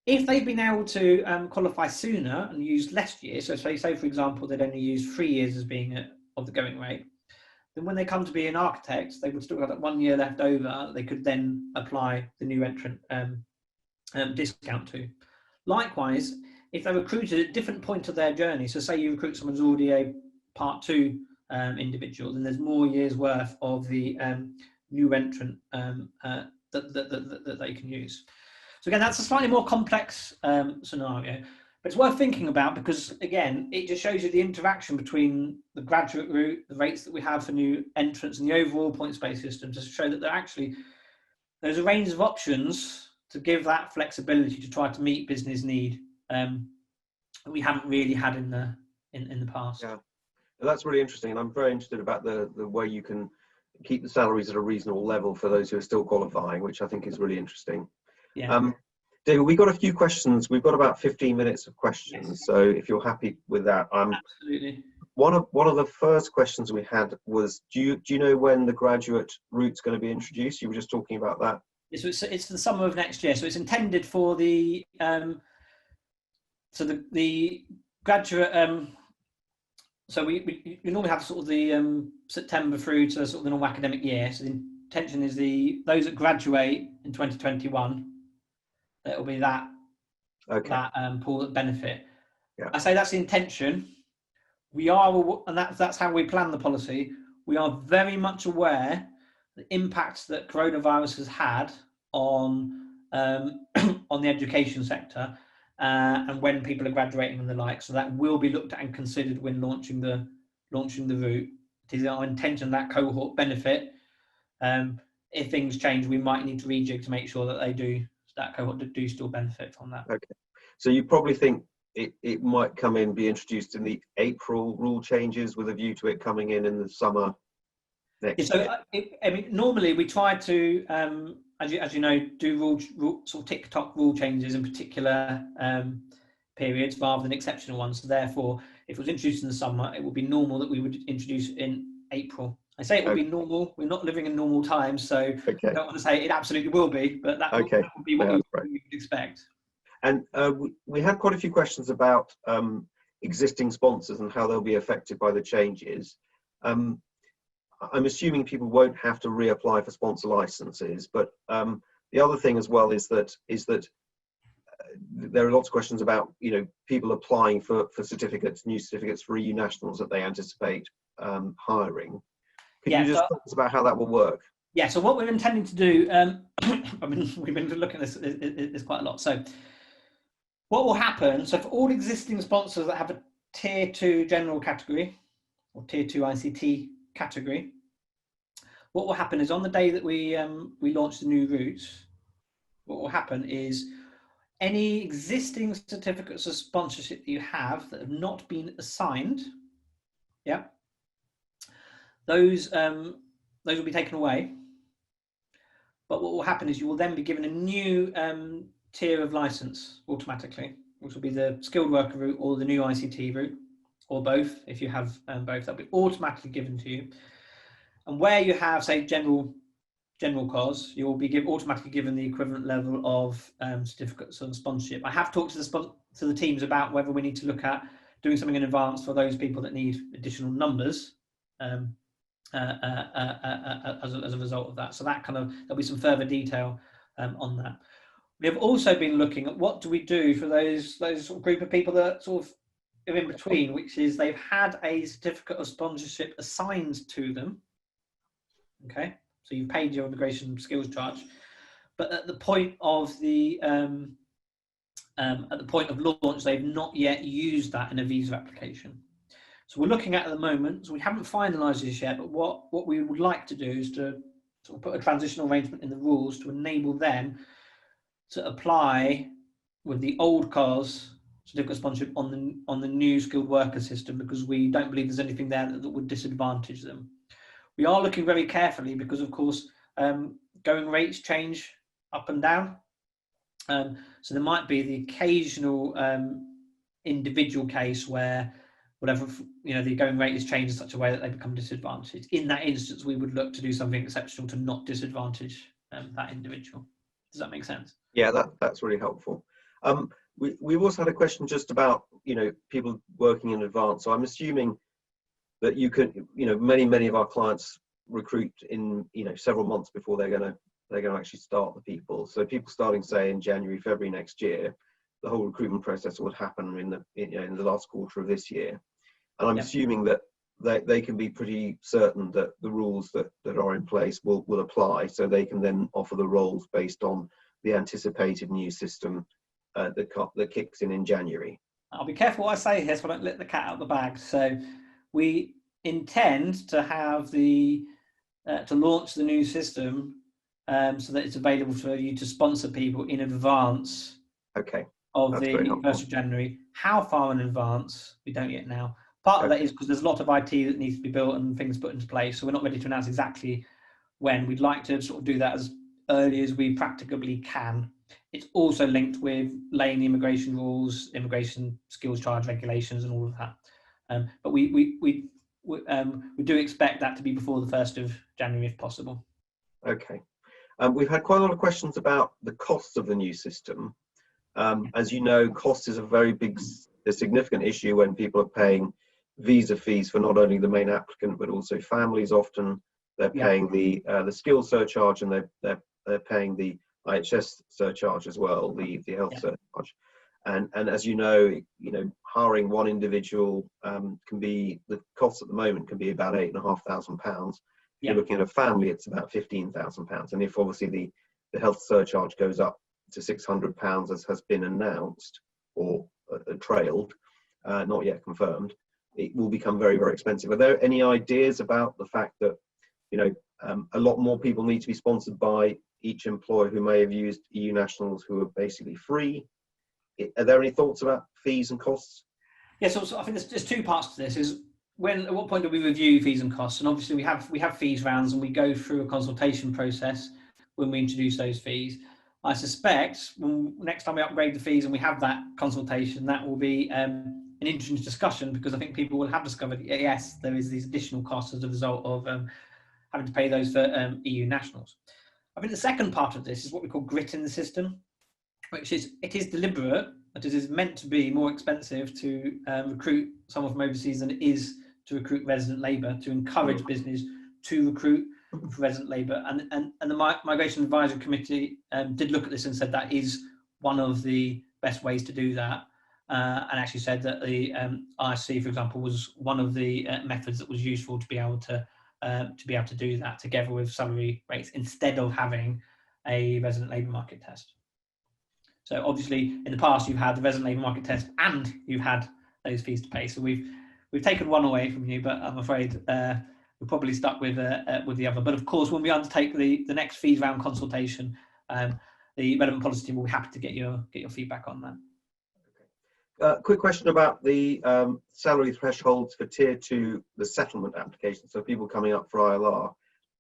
If they've been able to qualify sooner and use less years, so say for example they'd only use 3 years as being of the going rate, then when they come to be an architect, they would still have that 1 year left over. They could then apply the new entrant discount to. Likewise, if they're recruited at a different point of their journey, so say you recruit someone who's already a Part 2 individual, then there's more years worth of the new entrant that they can use. So again, that's a slightly more complex scenario, but it's worth thinking about because again, it just shows you the interaction between the graduate route, the rates that we have for new entrants, and the overall points-based system to show that there's a range of options to give that flexibility to try to meet business need that we haven't really had in the past. Yeah. That's really interesting, and I'm very interested about the way you can keep the salaries at a reasonable level for those who are still qualifying, which I think is really interesting. Yeah. David, we've got a few questions. We've got about 15 minutes of questions, yes. So if you're happy with that, absolutely. One of the first questions we had was, do you know when the graduate route's going to be introduced? You were just talking about that. It's the summer of next year, so it's intended for the the graduate. So we normally have sort of the September through to sort of the normal academic year. So the intention is those that graduate in 2021, it will be that pool that benefit. Yeah. I say that's the intention. We are, and that's how we plan the policy. We are very much aware the impact that coronavirus has had on on the education sector. And when people are graduating and the like, so that will be looked at and considered when launching the route, it is our intention that cohort benefit. If things change, we might need to rejig to make sure that that cohort do still benefit from that. Okay. So you probably think it might come in, be introduced in the April rule changes with a view to it coming in the summer next year. I mean, normally we try to, as you know, do rule sort of tick-tock rule changes in particular periods rather than exceptional ones. So therefore, if it was introduced in the summer, it would be normal that we would introduce in April. I say it would be normal. We're not living in normal times, so I don't want to say it absolutely will be, but that would be what we would expect. And we had quite a few questions about existing sponsors and how they'll be affected by the changes. I'm assuming people won't have to reapply for sponsor licenses, but the other thing as well is that there are lots of questions about people applying for certificates, new certificates for EU nationals that they anticipate hiring. Could you just talk us about how that will work? Yeah. So what we're intending to do, I mean, we've been looking at this quite a lot. So what will happen? So for all existing sponsors that have a Tier 2 general category or Tier 2 ICT category, what will happen is on the day that we launch the new routes, what will happen is any existing certificates of sponsorship that you have that have not been assigned, those will be taken away. But what will happen is you will then be given a new tier of license automatically, which will be the skilled worker route or the new ICT route, or both. If you have both, that'll be automatically given to you. And where you have, say, general cause, you will be automatically given the equivalent level of certificates of sponsorship. I have talked to the teams about whether we need to look at doing something in advance for those people that need additional numbers as a result of that. So that there'll be some further detail on that. We have also been looking at what do we do for those sort of group of people that sort of are in between, which is they've had a certificate of sponsorship assigned to them. Okay, so you've paid your immigration skills charge, but at the point of launch, they've not yet used that in a visa application. So we're looking at the moment. So we haven't finalised this yet, but what we would like to do is to sort of put a transitional arrangement in the rules to enable them to apply with the old CARS certificate of sponsorship on the new skilled worker system, because we don't believe there's anything there that would disadvantage them. We are looking very carefully because, of course, going rates change up and down. So there might be the occasional individual case where the going rate is changed in such a way that they become disadvantaged. In that instance, we would look to do something exceptional to not disadvantage that individual. Does that make sense? Yeah, that's really helpful. We've also had a question just about people working in advance. So I'm assuming that you could, many of our clients recruit in several months before they're going to actually start the people. So people starting, say, in January, February next year, the whole recruitment process would happen in the last quarter of this year. And I'm assuming that they can be pretty certain that the rules that are in place will apply, so they can then offer the roles based on the anticipated new system that kicks in January. I'll be careful what I say here so I don't let the cat out of the bag. So we intend to have to launch the new system so that it's available for you to sponsor people in advance of the 1st of January. How far in advance, we don't yet know. Part of that is because there's a lot of IT that needs to be built and things put into place, so we're not ready to announce exactly when. We'd like to sort of do that as early as we practicably can. It's also linked with laying the immigration rules, immigration skills charge regulations and all of that. But we do expect that to be before the 1st of January if possible. Okay. We've had quite a lot of questions about the costs of the new system. As you know, cost is a significant issue when people are paying visa fees for not only the main applicant but also families. Often they're paying the skills surcharge, and they're paying the IHS surcharge as well, the health surcharge. And as you know, hiring one individual the cost at the moment can be about £8,500. If you're looking at a family, it's about £15,000. And if obviously the health surcharge goes up to £600, as has been announced or trailed, not yet confirmed, it will become very, very expensive. Are there any ideas about the fact that, you know, a lot more people need to be sponsored by each employer who may have used EU nationals who are basically free? Are there any thoughts about fees and costs? Yeah, so I think there's two parts to this. Is at what point do we review fees and costs? And obviously we have fees rounds, and we go through a consultation process when we introduce those fees. I suspect next time we upgrade the fees and we have that consultation, that will be an interesting discussion, because I think people will have discovered, yes, there is these additional costs as a result of having to pay those for EU nationals. I think the second part of this is what we call grit in the system, which is, it is deliberate, that it is meant to be more expensive to recruit someone from overseas than it is to recruit resident labour, to encourage business to recruit for resident labour. And the Migration Advisory Committee did look at this and said that is one of the best ways to do that, and actually said that the ISC, for example, was one of the methods that was useful to be able to do that, together with salary rates, instead of having a resident labour market test. So obviously, in the past, you've had the resident labour market test and you've had those fees to pay. So we've taken one away from you, but I'm afraid we're probably stuck with the other. But of course, when we undertake the next fees round consultation, the relevant policy team will be happy to get your feedback on that. Quick question about the salary thresholds for Tier 2, the settlement application, so people coming up for ILR.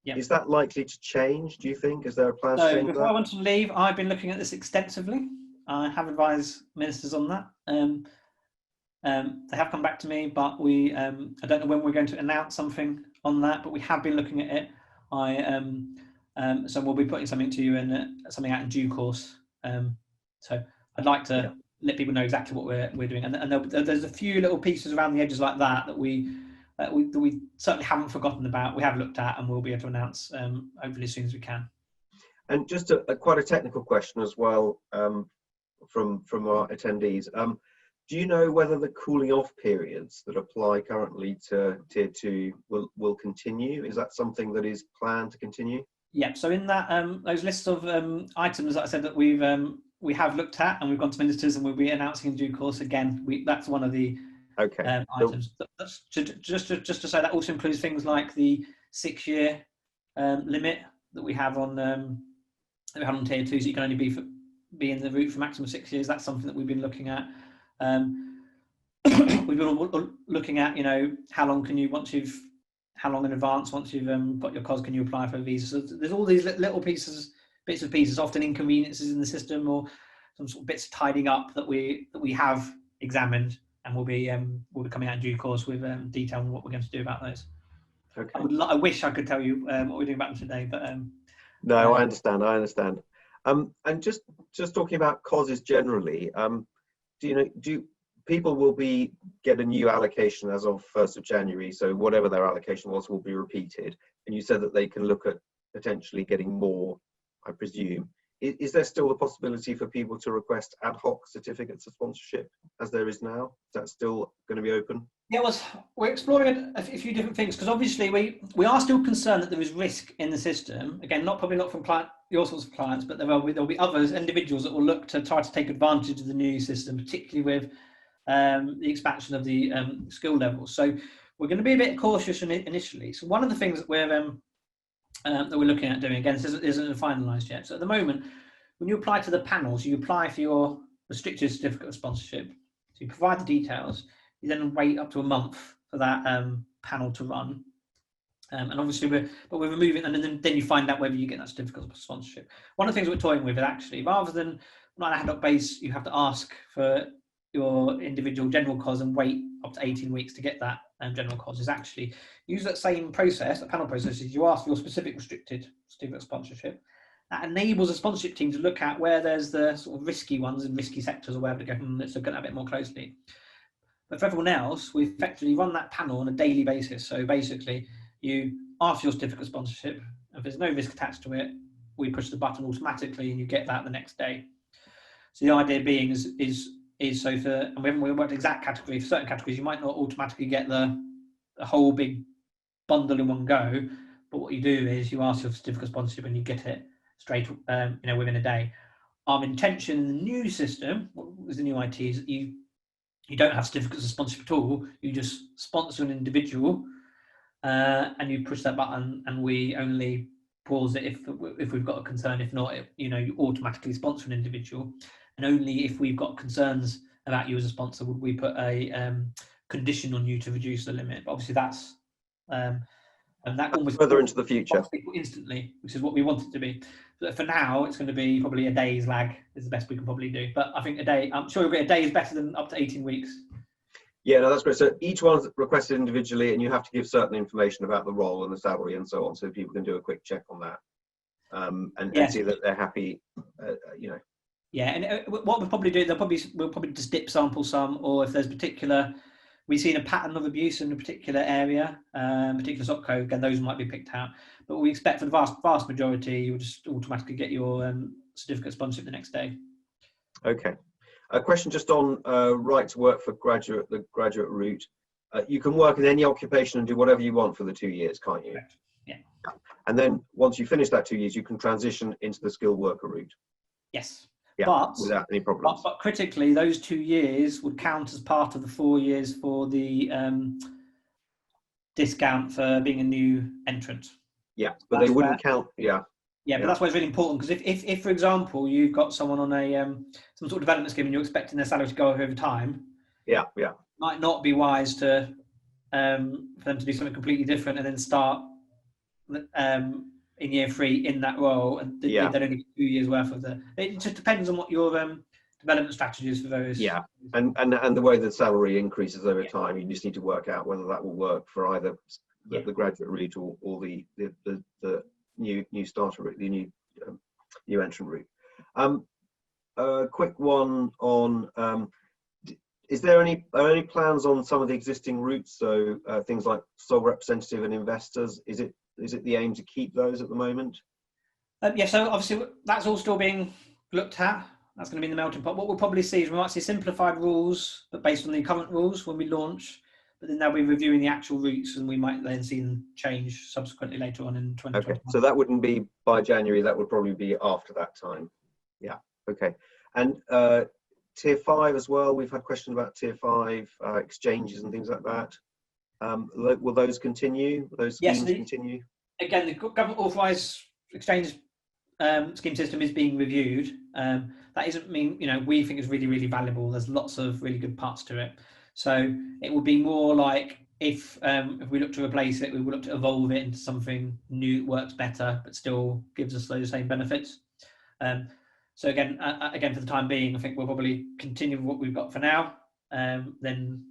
Yep. Is that likely to change, do you think? Is there a plan to change that? Before I went to leave, I've been looking at this extensively. I have advised ministers on that. They have come back to me, but I don't know when we're going to announce something on that, but we have been looking at it. So we'll be putting something to you and something out in due course. So I'd like to let people know exactly what we're doing. And there's a few little pieces around the edges like that that we certainly haven't forgotten about. We have looked at, and we'll be able to announce hopefully as soon as we can. And just quite a technical question as well from our attendees. Do you know whether the cooling off periods that apply currently to Tier 2 will continue? Is that something that is planned to continue? Yeah. So in that those lists of items that I said that we have looked at, and we've gone to ministers, and we'll be announcing in due course. Again, that's one of the items. Just to say, that also includes things like the 6-year limit that we have on Tier 2, so you can only be in the route for maximum 6 years. That's something that we've been looking at. We've been looking at, how long in advance, once you've got your COS, can you apply for a visa? So there's all these little bits and pieces, often inconveniences in the system, or some sort of bits tidying up that we have examined, and we'll be coming out in due course with detail on what we're going to do about those. Okay. I wish I could tell you what we're doing about them today, but no, I understand. And just talking about COSs generally, do people will get a new allocation as of 1st of January, so whatever their allocation was will be repeated, and you said that they can look at potentially getting more, I presume. Is there still the possibility for people to request ad hoc certificates of sponsorship as there is now? Is that still going to be open? Yeah, we're exploring a few different things, because obviously we are still concerned that there is risk in the system. Again, probably not from your sorts of clients, but there will be others, individuals, that will look to try to take advantage of the new system, particularly with the expansion of the skill levels. So we're going to be a bit cautious initially. So one of the things that we're looking at doing, again, this isn't finalised yet. So at the moment, when you apply to the panels, you apply for your restricted certificate of sponsorship. So you provide the details. You then wait up to a month for that panel to run. And obviously we're removing, and then you find out whether you get that certificate of sponsorship. One of the things we're toying with is actually, rather than on an ad hoc base, you have to ask for your individual general COS and wait up to 18 weeks to get that general COS, is actually use that same process, that panel process, is you ask for your specific restricted certificate of sponsorship. That enables a sponsorship team to look at where there's the sort of risky ones and risky sectors, or wherever to go, let's look at that a bit more closely. But for everyone else, we effectively run that panel on a daily basis. So basically, you ask for your certificate of sponsorship. If there's no risk attached to it, we push the button automatically, and you get that the next day. So the idea being is so for, and we haven't worked exact category. For certain categories, you might not automatically get the whole big bundle in one go. But what you do is you ask your certificate of sponsorship, and you get it straight, within a day. Our intention in the new system, with the new IT, is that you you don't have certificates of sponsorship at all. You just sponsor an individual, and you push that button, and we only pause it if we've got a concern. If not, you automatically sponsor an individual, and only if we've got concerns about you as a sponsor would we put a condition on you to reduce the limit. But obviously, that's and that almost further into the future instantly, which is what we want it to be. But for now, it's going to be probably a day's lag is the best we can probably do. But I think a day, I'm sure a day is better than up to 18 weeks. Yeah, no, that's great. So each one's requested individually, and you have to give certain information about the role and the salary and so on, so people can do a quick check on that, and see that they're happy. Yeah, and what we'll probably do, we'll probably just dip sample some, or if there's we've seen a pattern of abuse in a particular area, particular SOC code, again, those might be picked out. But we expect for the vast majority, you'll just automatically get your certificate sponsorship the next day. Okay. A question just on right to work for the graduate route. You can work in any occupation and do whatever you want for the 2 years, can't you? Correct. Yeah. And then once you finish that 2 years, you can transition into the skilled worker route. Yes. Yeah, but without any problems. But critically, those 2 years would count as part of the 4 years for the discount for being a new entrant. Yeah, but they wouldn't count. Yeah. Yeah, but that's why it's really important, because if for example, you've got someone on a some sort of development scheme and you're expecting their salary to go up over time, yeah, might not be wise to for them to do something completely different and then start in year 3 in that role, and they only get 2 years worth of the. It just depends on what your development strategy is for those. Yeah, and the way the salary increases over time, you just need to work out whether that will work for either the graduate route or the new starter route, the new entrant route. A quick one on are there any plans on some of the existing routes? So things like sole representative and investors. Is it the aim to keep those at the moment? Yeah, so obviously that's all still being looked at. That's going to be in the melting pot. What we'll probably see is we might see simplified rules, but based on the current rules when we launch. But then they'll be reviewing the actual routes, and we might then see them change subsequently later on in 2021. Okay, so that wouldn't be by January. That would probably be after that time. Yeah. Okay. And Tier 5 as well. We've had questions about Tier 5 exchanges and things like that. Will those continue? Will those schemes continue? Again, the government authorised exchange scheme system is being reviewed. That doesn't mean, we think it's really, really valuable. There's lots of really good parts to it. So it would be more like if we look to replace it, we will look to evolve it into something new that works better, but still gives us those same benefits. So again, for the time being, I think we'll probably continue with what we've got for now. Then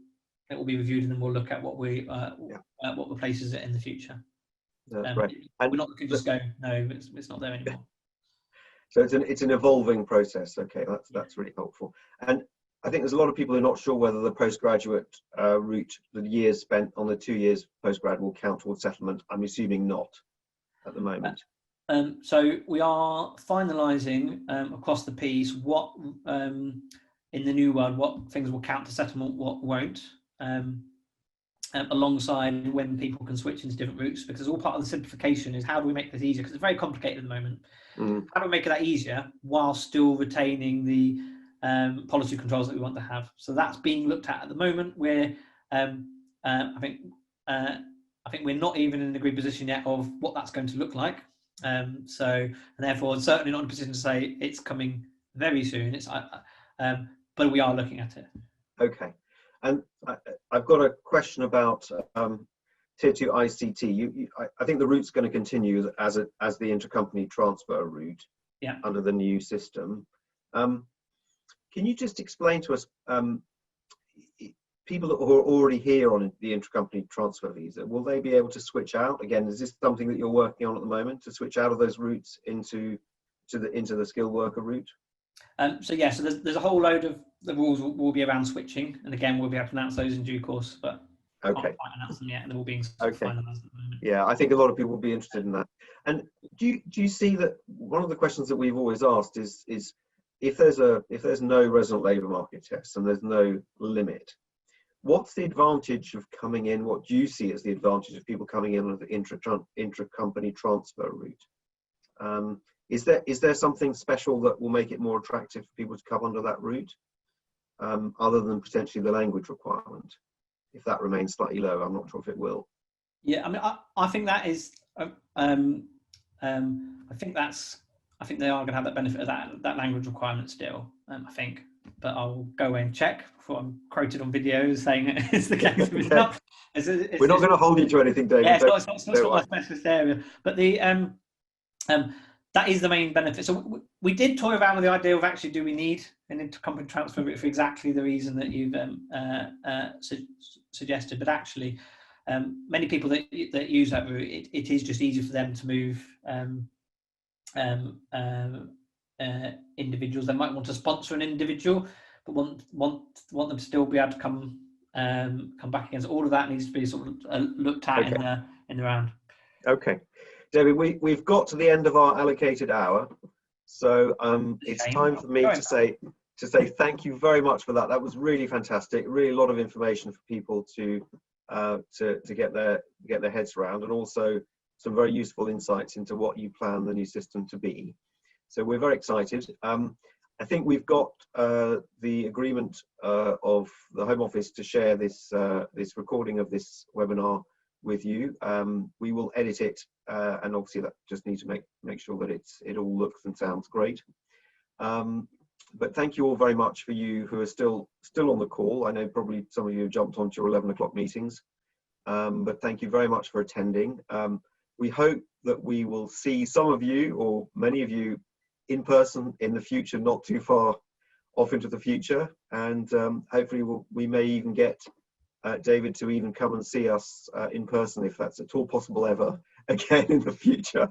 it will be reviewed, and then we'll look at what replaces it in the future. That's right. And we're not going to just go, no, it's not there anymore. So it's an evolving process. Okay, that's really helpful. And I think there's a lot of people who are not sure whether the postgraduate route, the years spent on the 2 years postgrad, will count towards settlement. I'm assuming not at the moment. So we are finalising across the piece what in the new one, what things will count to settlement, what won't. Alongside when people can switch into different routes, because all part of the simplification is how do we make this easier, because it's very complicated at the moment. How do we make that easier while still retaining the policy controls that we want to have? So that's being looked at the moment, where I think we're not even in an agreed position yet of what that's going to look like. And therefore certainly not in a position to say it's coming very soon. But we are looking at it. Okay. And I've got a question about Tier 2 ICT. I think the route's going to continue as the intercompany transfer route under the new system. Can you just explain to us, people who are already here on the intercompany transfer visa, will they be able to switch out? Again, is this something that you're working on at the moment, to switch out of those routes into the skilled worker route? So there's a whole load of the rules will be around switching, and again we'll be able to announce those in due course, but okay, can't quite announce them yet, and they're all being finalised at the moment. Yeah, I think a lot of people will be interested in that. And do you see that one of the questions that we've always asked is if there's no resident labour market test and there's no limit, what's the advantage of coming in? What do you see as the advantage of people coming in on the intra-company transfer route? Is there something special that will make it more attractive for people to come under that route? other than potentially the language requirement. If that remains slightly low, I'm not sure if it will. Yeah, I mean, I think that is. I think they are going to have that benefit of that language requirement still. I think, but I'll go away and check before I'm quoted on videos saying it's the case. If it's not. We're not going to hold you to anything, David. Yeah, it's not my specialist area, but the that is the main benefit. So we did toy around with the idea of actually, do we need an intercompany transfer route for exactly the reason that you've suggested? But actually, many people that use that route, it is just easier for them to move individuals. They might want to sponsor an individual, but want them to still be able to come back again. So all of that needs to be sort of looked at in the round. Okay. David, we've got to the end of our allocated hour, so it's time for me to say thank you very much for that. That was really fantastic. Really a lot of information for people to get their heads around, and also some very useful insights into what you plan the new system to be. So we're very excited. I think we've got the agreement of the Home Office to share this recording of this webinar with you. We will edit it, and obviously that just need to make sure that it all looks and sounds great. But thank you all very much for you who are still on the call. I know probably some of you have jumped onto your 11 o'clock meetings, but thank you very much for attending. We hope that we will see some of you, or many of you, in person in the future, not too far off into the future, and hopefully we may even get David to even come and see us in person, if that's at all possible ever again in the future,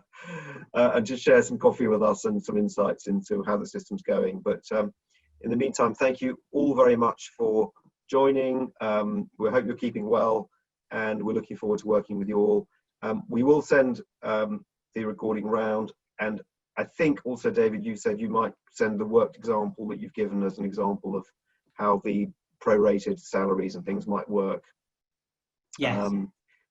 and just share some coffee with us and some insights into how the system's going. But in the meantime, thank you all very much for joining. We hope you're keeping well, and we're looking forward to working with you all. We will send the recording round, and I think also, David, you said you might send the worked example that you've given as an example of how the prorated salaries and things might work. Yes.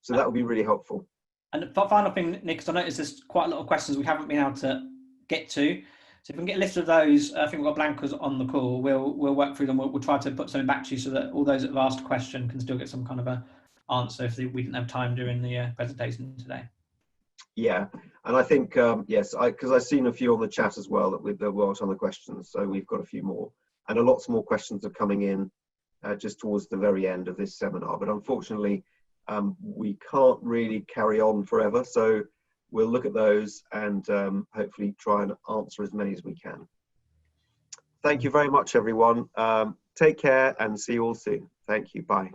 So that would be really helpful. And the final thing, Nick, because I noticed there's quite a lot of questions we haven't been able to get to. So if we can get a list of those, I think we've got blankers on the call. We'll work through them. We'll try to put something back to you so that all those that have asked a question can still get some kind of a answer if we didn't have time during the presentation today. Yeah, and I think yes, because I've seen a few on the chat as well that there weren't on the questions, so we've got a few more, and lots more questions are coming in just towards the very end of this seminar. But unfortunately, we can't really carry on forever, so we'll look at those and hopefully try and answer as many as we can. Thank you very much, everyone. Take care and see you all soon. Thank you. Bye.